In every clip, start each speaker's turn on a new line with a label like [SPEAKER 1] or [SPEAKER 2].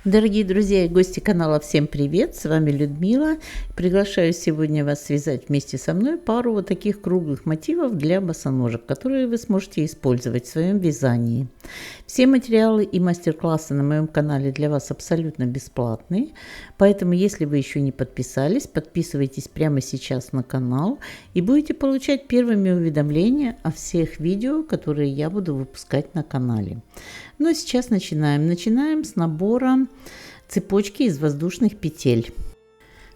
[SPEAKER 1] Дорогие друзья и гости канала, всем привет! С вами Людмила. Приглашаю сегодня вас связать вместе со мной пару вот таких круглых мотивов для босоножек, которые вы сможете использовать в своем вязании. Все материалы и мастер-классы на моем канале для вас абсолютно бесплатные, поэтому если вы еще не подписались, подписывайтесь прямо сейчас на канал и будете получать первыми уведомления о всех видео, которые я буду выпускать на канале. Ну а сейчас начинаем. Начинаем с набора цепочки из воздушных петель.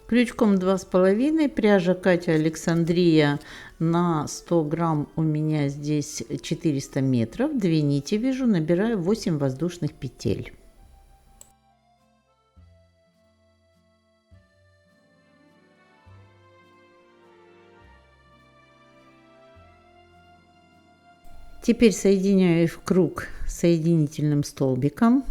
[SPEAKER 1] Крючком 2,5, пряжа Катя Александрия на 100 грамм, у меня здесь 400 метров, 2 нити вяжу, набираю 8 воздушных петель. Теперь соединяю в круг соединительным столбиком.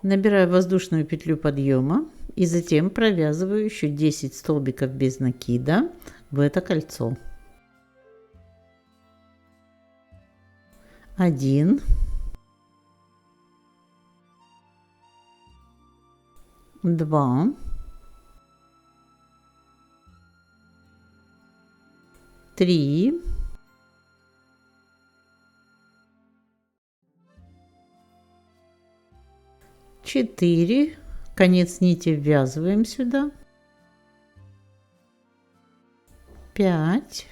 [SPEAKER 1] Набираю воздушную петлю подъема и затем провязываю еще 10 столбиков без накида в это кольцо. 1, 2, 3, 4, конец нити ввязываем сюда, 5,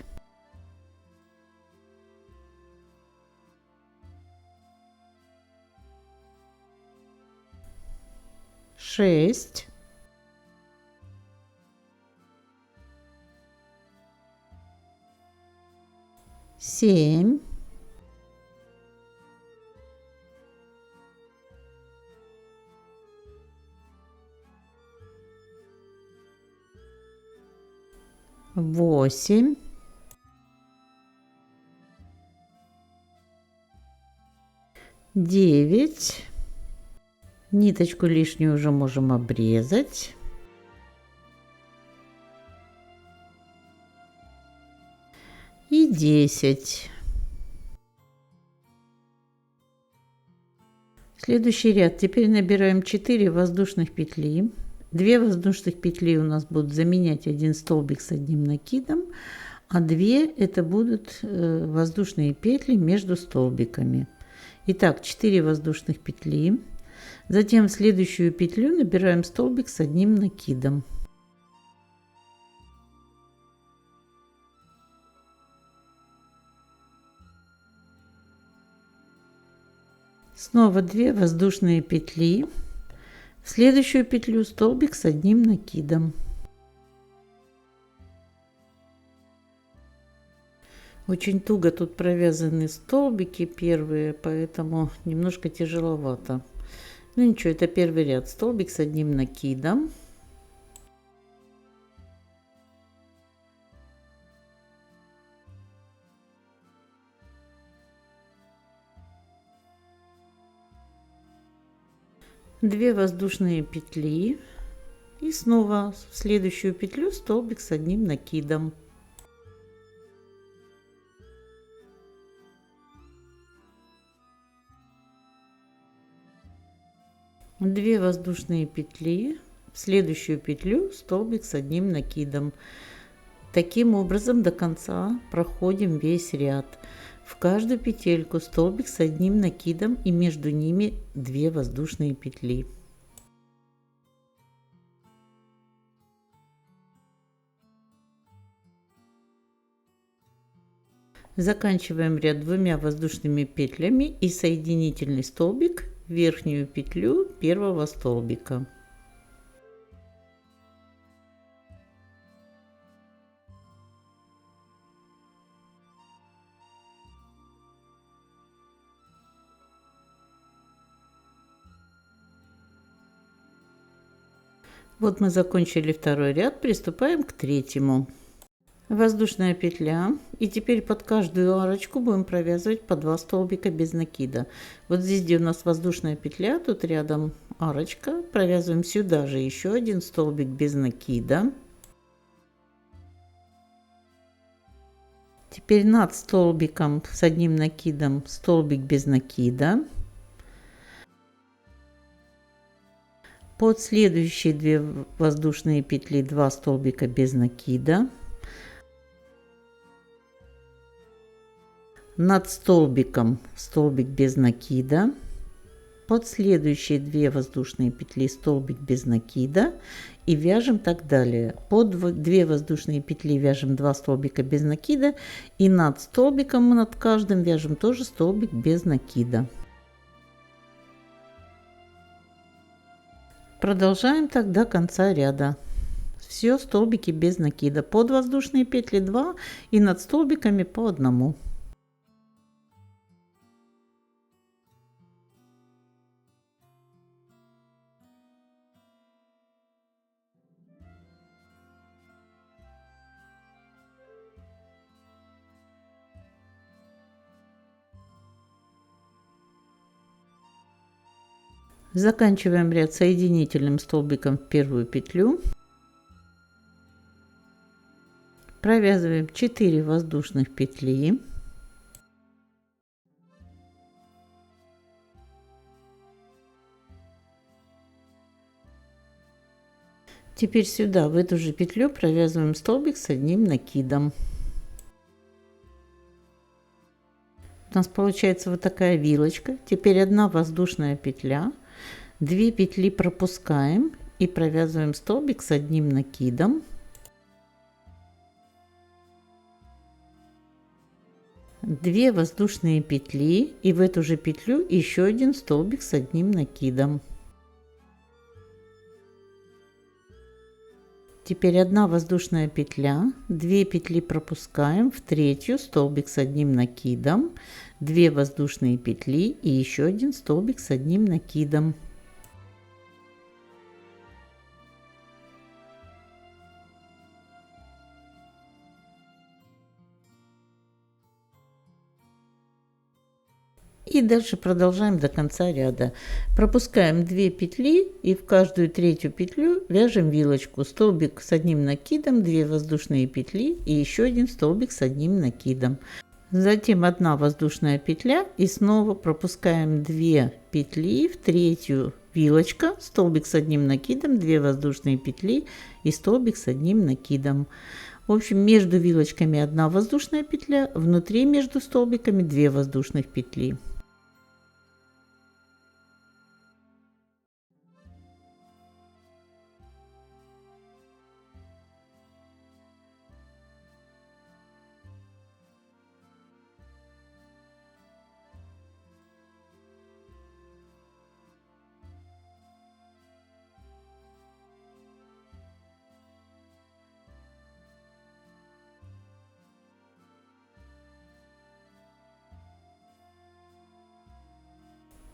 [SPEAKER 1] 6, 7, 8, 9, ниточку лишнюю уже можем обрезать. И 10. Следующий ряд. Теперь набираем 4 воздушных петли. 2 воздушных петли у нас будут заменять один столбик с одним накидом, а 2 это будут воздушные петли между столбиками. Итак, 4 воздушных петли. Затем в следующую петлю набираем столбик с одним накидом. Снова 2 воздушные петли. В следующую петлю столбик с одним накидом. Очень туго тут провязаны столбики первые, поэтому немножко тяжеловато. Ну ничего, это первый ряд. Столбик с одним накидом. Две воздушные петли и снова в следующую петлю столбик с одним накидом. Две воздушные петли, в следующую петлю столбик с одним накидом. Таким образом до конца проходим весь ряд. В каждую петельку столбик с одним накидом и между ними 2 воздушные петли. Заканчиваем ряд 2 воздушными петлями и соединительный столбик в верхнюю петлю первого столбика. Вот мы закончили второй ряд, приступаем к третьему. Воздушная петля, и теперь под каждую арочку будем провязывать по 2 столбика без накида. Вот здесь, где у нас воздушная петля, тут рядом арочка, провязываем сюда же еще один столбик без накида. Теперь над столбиком с одним накидом столбик без накида. Под следующие 2 воздушные петли 2 столбика без накида. Над столбиком столбик без накида. Под следующие 2 воздушные петли столбик без накида и вяжем так далее. Под 2 воздушные петли вяжем 2 столбика без накида и над столбиком, над каждым вяжем тоже столбик без накида. Продолжаем так до конца ряда. Все столбики без накида. Под воздушные петли 2 и над столбиками по 1. Заканчиваем ряд соединительным столбиком в первую петлю. Провязываем 4 воздушных петли. Теперь сюда, в эту же петлю, провязываем столбик с одним накидом. У нас получается вот такая вилочка. Теперь 1 воздушная петля. 2 петли пропускаем и провязываем столбик с одним накидом. 2 воздушные петли и в эту же петлю еще 1 столбик с одним накидом. Теперь 1 воздушная петля, 2 петли пропускаем, в третью столбик с одним накидом, 2 воздушные петли и еще 1 столбик с одним накидом. И дальше продолжаем до конца ряда. Пропускаем 2 петли и в каждую третью петлю вяжем вилочку. Столбик с одним накидом, 2 воздушные петли и еще 1 столбик с одним накидом. Затем 1 воздушная петля и снова пропускаем 2 петли в третью вилочка, столбик с одним накидом, 2 воздушные петли и столбик с одним накидом. В общем, между вилочками 1 воздушная петля, внутри между столбиками 2 воздушных петли.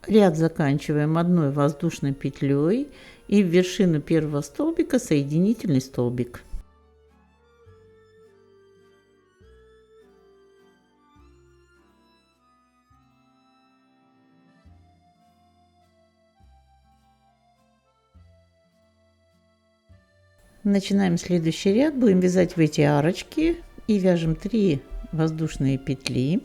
[SPEAKER 1] Ряд заканчиваем 1 воздушной петлей и в вершину первого столбика соединительный столбик. Начинаем следующий ряд, будем вязать в эти арочки и вяжем 3 воздушные петли.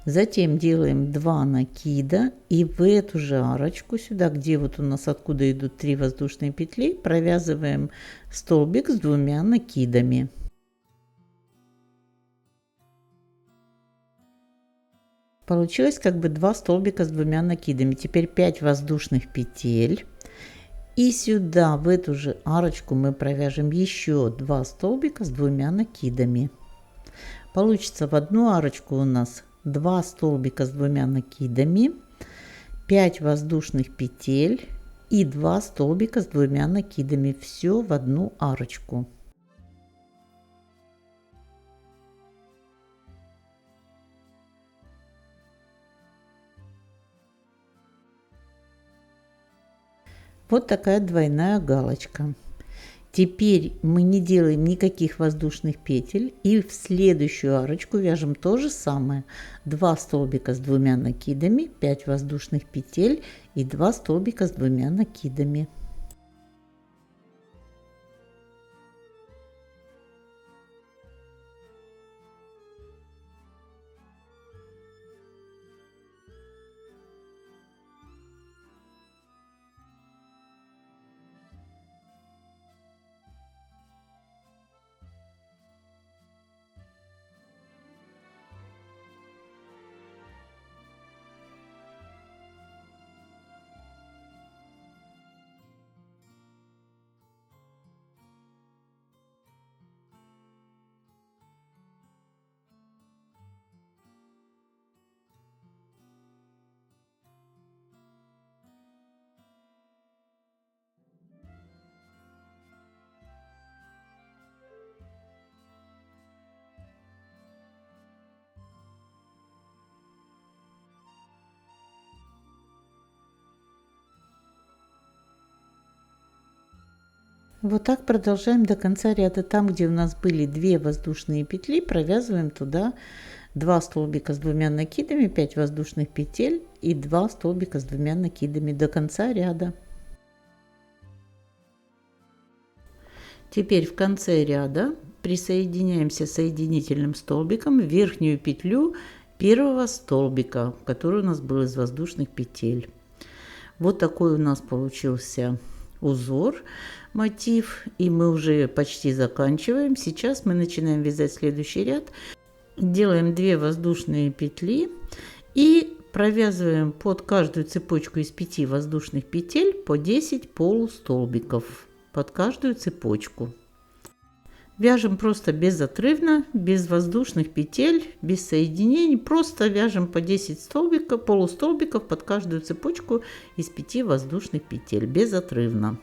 [SPEAKER 1] Затем делаем 2 накида и в эту же арочку, сюда, где вот у нас откуда идут 3 воздушные петли, провязываем столбик с 2 накидами. Получилось как бы 2 столбика с 2 накидами. Теперь 5 воздушных петель. И сюда, в эту же арочку, мы провяжем еще 2 столбика с 2 накидами. Получится в одну арочку у нас 2 столбика с 2 накидами, 5 воздушных петель и 2 столбика с 2 накидами. Все в одну арочку. Вот такая двойная галочка. Теперь мы не делаем никаких воздушных петель и в следующую арочку вяжем то же самое. 2 столбика с 2 накидами, 5 воздушных петель и 2 столбика с 2 накидами. Вот так продолжаем до конца ряда. Там, где у нас были 2 воздушные петли, провязываем туда 2 столбика с 2 накидами, 5 воздушных петель и 2 столбика с 2 накидами до конца ряда. Теперь в конце ряда присоединяемся соединительным столбиком в верхнюю петлю первого столбика, который у нас был из воздушных петель. Вот такой у нас получился узор, мотив, и мы уже почти заканчиваем. Сейчас мы начинаем вязать следующий ряд. Делаем 2 воздушные петли и провязываем под каждую цепочку из 5 воздушных петель по 10 полустолбиков под каждую цепочку. Вяжем просто безотрывно, без воздушных петель, без соединений. Просто вяжем по 10 столбиков, полустолбиков под каждую цепочку из 5 воздушных петель, безотрывно.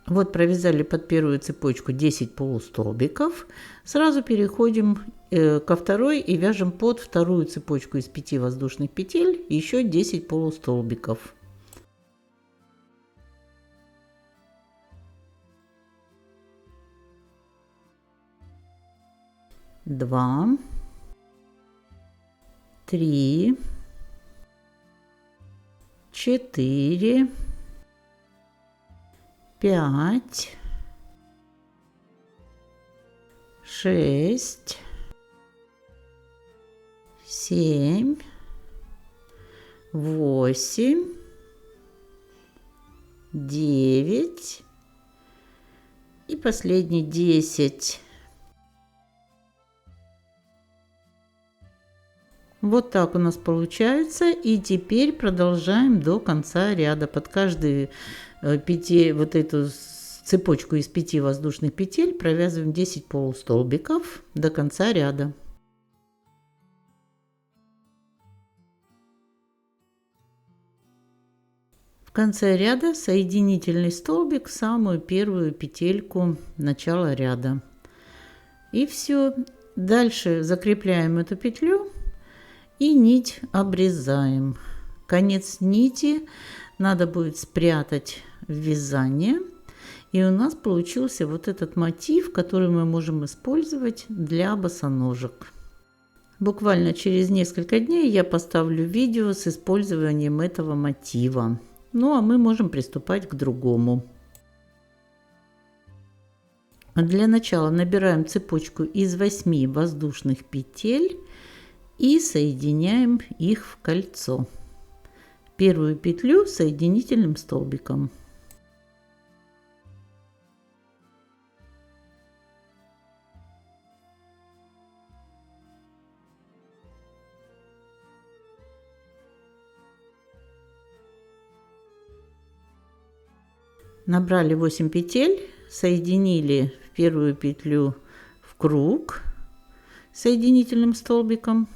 [SPEAKER 1] Вот провязали под первую цепочку 10 полустолбиков. Сразу переходим ко второй и вяжем под вторую цепочку из 5 воздушных петель еще 10 полустолбиков. Два, 3, 4, 5, 6, 7, 8, 9 и последний 10. Вот так у нас получается. И теперь продолжаем до конца ряда. Под каждую вот эту цепочку из 5 воздушных петель провязываем 10 полустолбиков до конца ряда. В конце ряда соединительный столбик в самую первую петельку начала ряда. И все. Дальше закрепляем эту петлю и нить обрезаем. Конец нити надо будет спрятать в вязание. И у нас получился вот этот мотив, который мы можем использовать для босоножек. Буквально через несколько дней я поставлю видео с использованием этого мотива. Ну а мы можем приступать к другому. Для начала набираем цепочку из 8 воздушных петель и соединяем их в кольцо. Первую петлю соединительным столбиком. Набрали 8 петель, соединили в первую петлю в круг соединительным столбиком.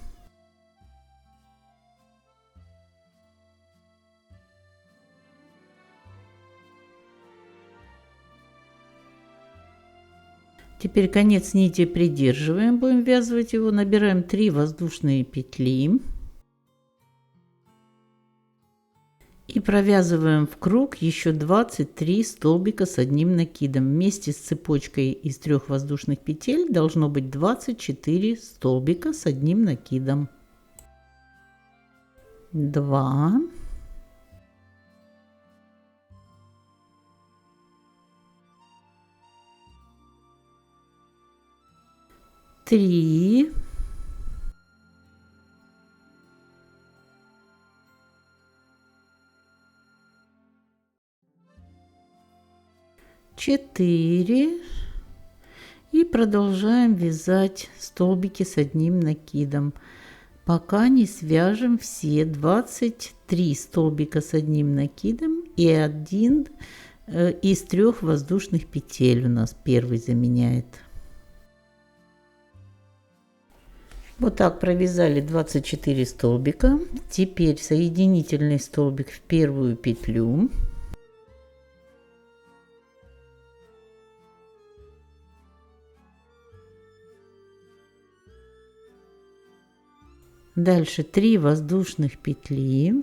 [SPEAKER 1] Теперь конец нити придерживаем, будем ввязывать его, набираем 3 воздушные петли и провязываем в круг еще 23 столбика с одним накидом. Вместе с цепочкой из 3 воздушных петель должно быть 24 столбика с одним накидом. 2, 3, 4 и продолжаем вязать столбики с одним накидом. пока не свяжем все 23 столбика с одним накидом и один из 3 воздушных петель у нас первый заменяет. Вот так провязали 24 столбика. Теперь соединительный столбик в первую петлю. Дальше 3 воздушных петли.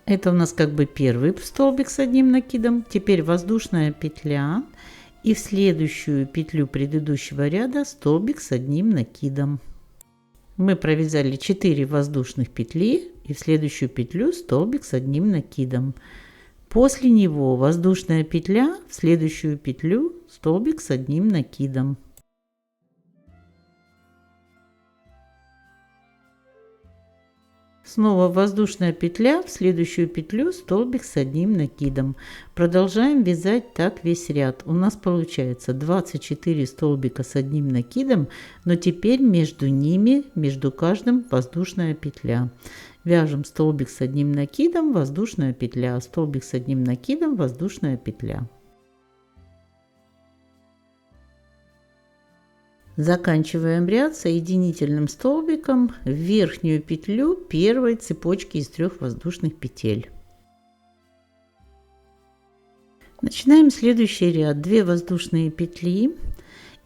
[SPEAKER 1] Это у нас как бы первый столбик с одним накидом. Теперь воздушная петля. И в следующую петлю предыдущего ряда столбик с одним накидом. Мы провязали 4 воздушных петли и в следующую петлю столбик с одним накидом. После него воздушная петля, в следующую петлю столбик с одним накидом. Снова воздушная петля, в следующую петлю столбик с одним накидом. Продолжаем вязать так весь ряд. У нас получается 24 столбика с одним накидом, но теперь между ними, между каждым воздушная петля. Вяжем столбик с одним накидом, воздушная петля, столбик с одним накидом, воздушная петля. Заканчиваем ряд соединительным столбиком в верхнюю петлю первой цепочки из 3 воздушных петель. Начинаем следующий ряд. 2 воздушные петли.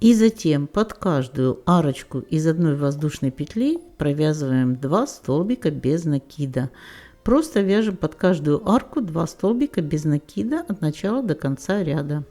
[SPEAKER 1] И затем под каждую арочку из одной воздушной петли провязываем 2 столбика без накида. Просто вяжем под каждую арку 2 столбика без накида от начала до конца ряда.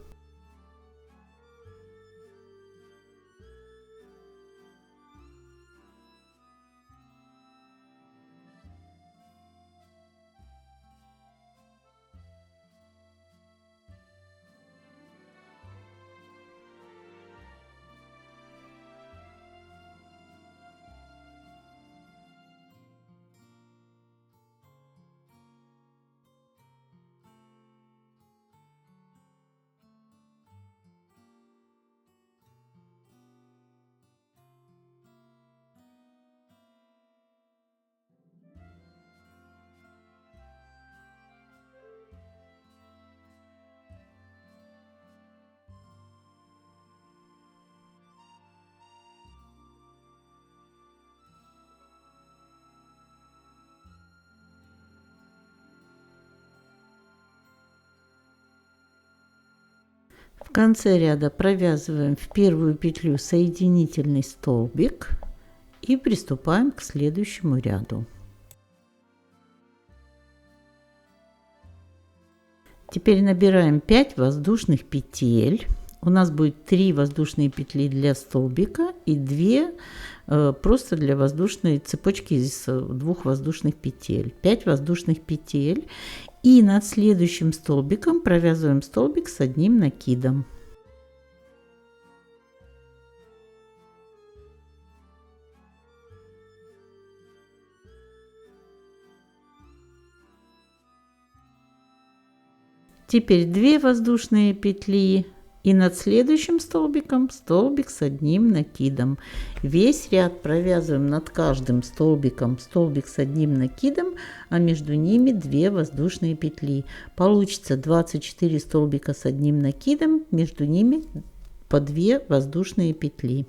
[SPEAKER 1] В конце ряда провязываем в первую петлю соединительный столбик и приступаем к следующему ряду. Теперь набираем 5 воздушных петель. У нас будет 3 воздушные петли для столбика и 2 просто для воздушной цепочки из 2 воздушных петель. 5 воздушных петель. И над следующим столбиком провязываем столбик с одним накидом. Теперь 2 воздушные петли. И над следующим столбиком столбик с одним накидом. Весь ряд провязываем над каждым столбиком столбик с одним накидом, а между ними 2 воздушные петли. Получится 24 столбика с одним накидом, между ними по 2 воздушные петли.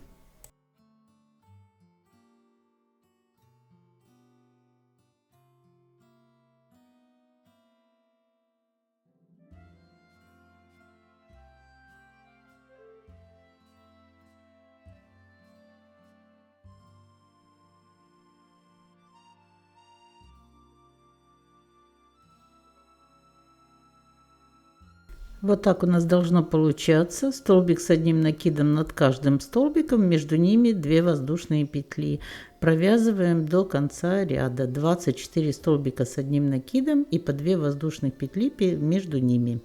[SPEAKER 1] Вот так у нас должно получаться. Столбик с одним накидом над каждым столбиком, между ними 2 воздушные петли. Провязываем до конца ряда 24 столбика с одним накидом и по 2 воздушных петли между ними.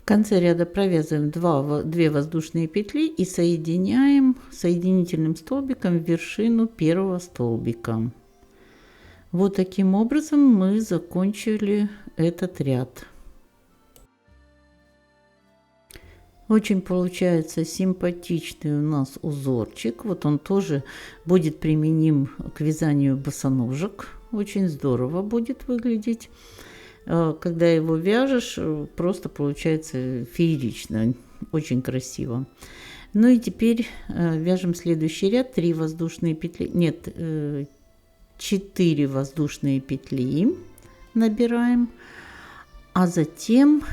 [SPEAKER 1] В конце ряда провязываем 2 воздушные петли и соединяем соединительным столбиком вершину первого столбика. Вот таким образом мы закончили этот ряд. Очень получается симпатичный у нас узорчик. Вот он тоже будет применим к вязанию босоножек. Очень здорово будет выглядеть. Когда его вяжешь, просто получается феерично, очень красиво. Ну и теперь вяжем следующий ряд. 3 воздушные петли, нет, 4 воздушные петли набираем, а затем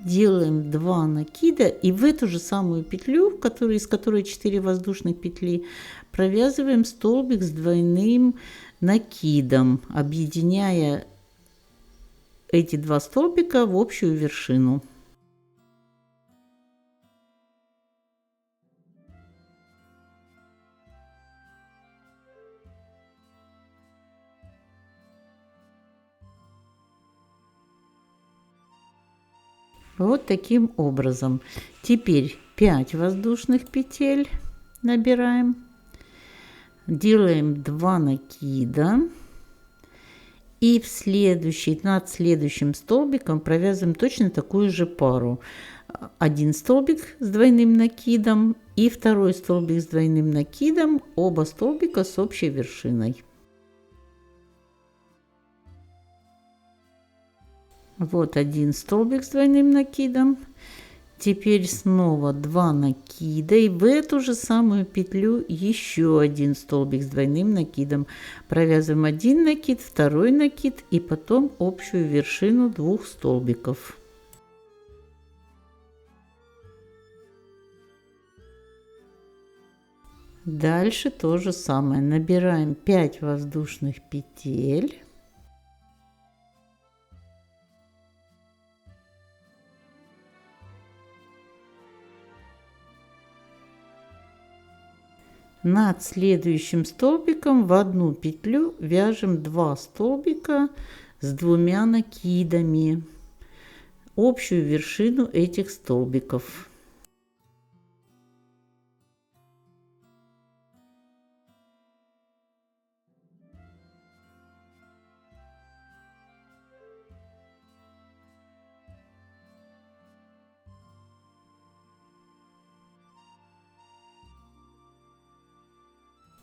[SPEAKER 1] делаем 2 накида, и в эту же самую петлю, из которой 4 воздушных петли, провязываем столбик с двойным накидом, объединяя эти 2 столбика в общую вершину. Вот таким образом. Теперь 5 воздушных петель набираем, делаем 2 накида, и над следующим столбиком провязываем точно такую же пару. Один столбик с двойным накидом и второй столбик с двойным накидом, оба столбика с общей вершиной. Вот один столбик с двойным накидом. Теперь снова 2 накида, и в эту же самую петлю еще один столбик с двойным накидом. Провязываем один накид, второй накид и потом общую вершину 2 столбиков. Дальше то же самое. Набираем 5 воздушных петель. Над следующим столбиком в одну петлю вяжем 2 столбика с 2 накидами, общую вершину этих столбиков.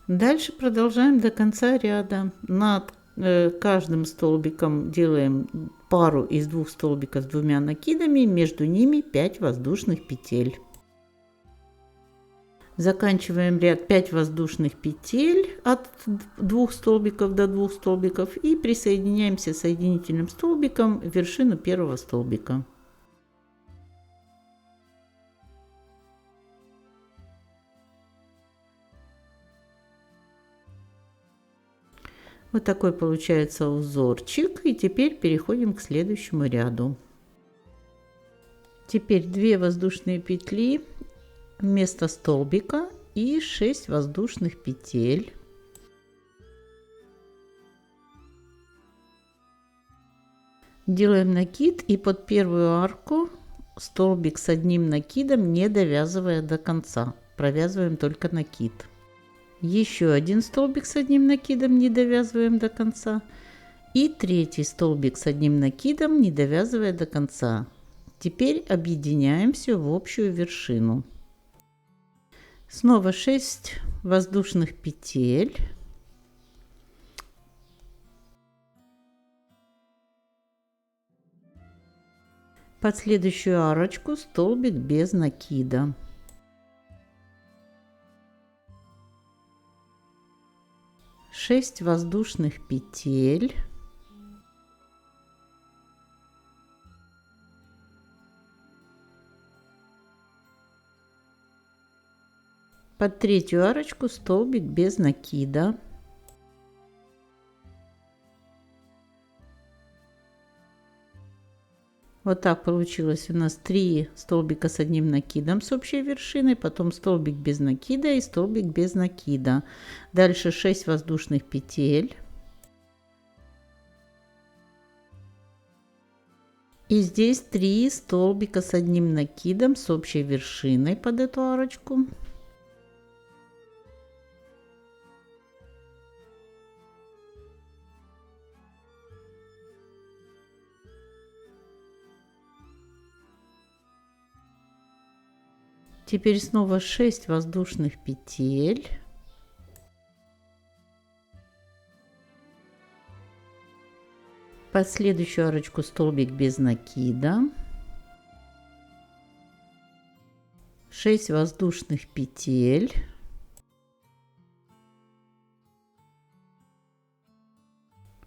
[SPEAKER 1] Дальше продолжаем до конца ряда. Над каждым столбиком делаем пару из 2 столбиков с 2 накидами, между ними 5 воздушных петель. Заканчиваем ряд 5 воздушных петель от 2 столбиков до 2 столбиков и присоединяемся соединительным столбиком в вершину первого столбика. Вот такой получается узорчик. И теперь переходим к следующему ряду. Теперь 2 воздушные петли вместо столбика и 6 воздушных петель. Делаем накид и под первую арку столбик с одним накидом, не довязывая до конца. Провязываем только накид. Еще один столбик с одним накидом, не довязываем до конца. И третий столбик с одним накидом, не довязывая до конца. Теперь объединяем все в общую вершину. Снова 6 воздушных петель. Под следующую арочку столбик без накида. Шесть воздушных петель. Под третью арочку столбик без накида. Вот так получилось у нас 3 столбика с одним накидом с общей вершиной, потом столбик без накида и столбик без накида. Дальше 6 воздушных петель. И здесь 3 столбика с одним накидом с общей вершиной под эту арочку. Теперь снова 6 воздушных петель. Под следующую арочку столбик без накида. 6 воздушных петель.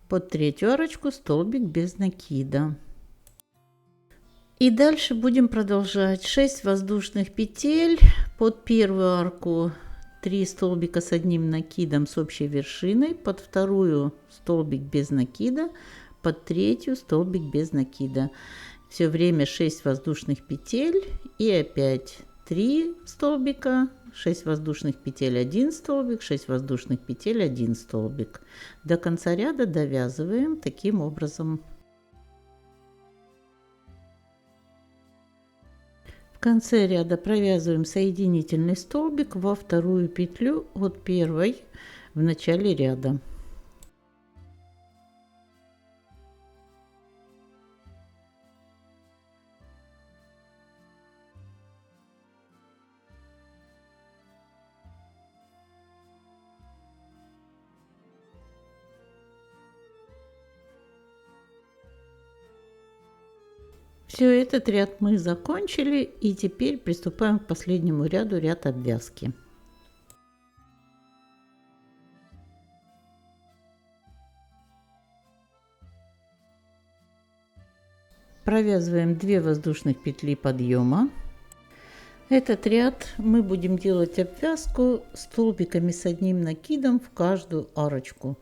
[SPEAKER 1] Под третью арочку столбик без накида. И дальше будем продолжать. 6 воздушных петель, под первую арку 3 столбика с одним накидом с общей вершиной, под вторую столбик без накида, под третью столбик без накида. Все время 6 воздушных петель и опять 3 столбика, 6 воздушных петель, 1 столбик, 6 воздушных петель, 1 столбик. До конца ряда довязываем таким образом. В конце ряда провязываем соединительный столбик во вторую петлю от первой в начале ряда. Все, этот ряд мы закончили, и теперь приступаем к последнему ряду, ряд обвязки. Провязываем 2 воздушных петли подъема. Этот ряд мы будем делать обвязку столбиками с одним накидом в каждую арочку.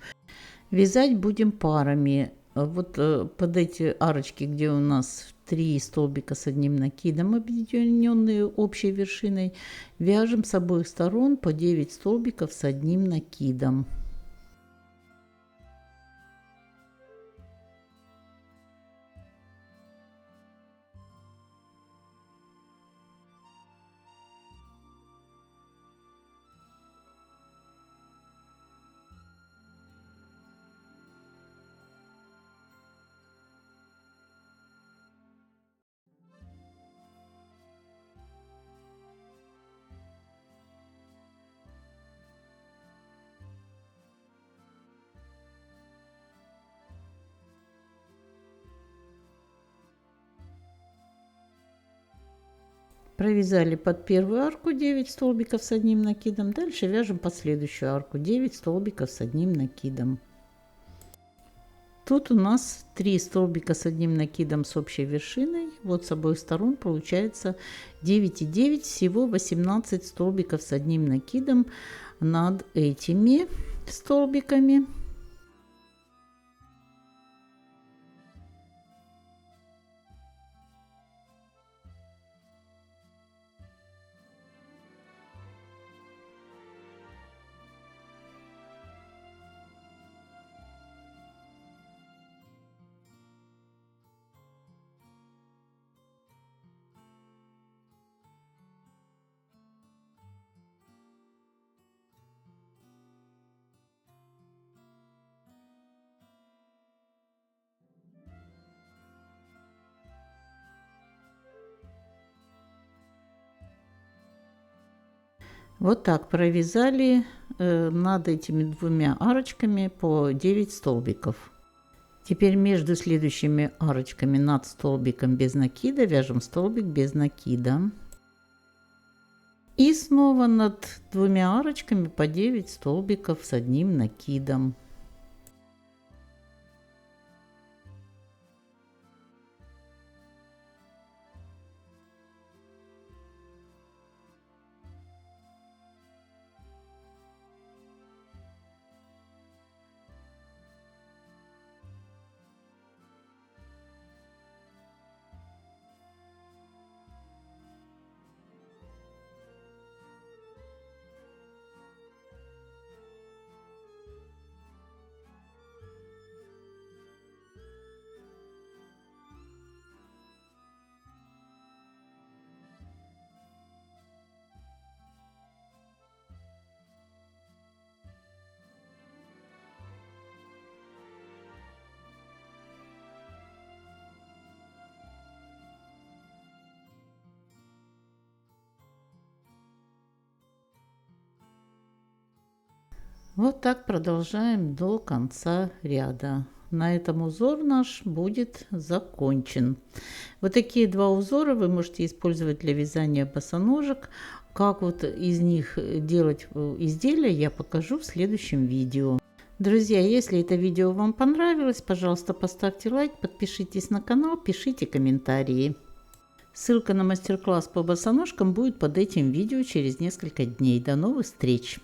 [SPEAKER 1] Вязать будем парами. Вот под эти арочки, где у нас 3 столбика с одним накидом, объединенные общей вершиной, вяжем с обоих сторон по 9 столбиков с одним накидом. Провязали под первую арку 9 столбиков с одним накидом. Дальше вяжем под следующую арку 9 столбиков с одним накидом. Тут у нас 3 столбика с одним накидом с общей вершиной. Вот с обоих сторон получается 9 и 9, всего 18 столбиков с одним накидом над этими столбиками. Вот так провязали над этими двумя арочками по 9 столбиков. Теперь между следующими арочками над столбиком без накида вяжем столбик без накида. И снова над двумя арочками по 9 столбиков с одним накидом. Вот так продолжаем до конца ряда. На этом узор наш будет закончен. Вот такие два узора вы можете использовать для вязания босоножек. Как вот из них делать изделия, я покажу в следующем видео. Друзья, если это видео вам понравилось, пожалуйста, поставьте лайк, подпишитесь на канал, пишите комментарии. Ссылка на мастер-класс по босоножкам будет под этим видео через несколько дней. До новых встреч!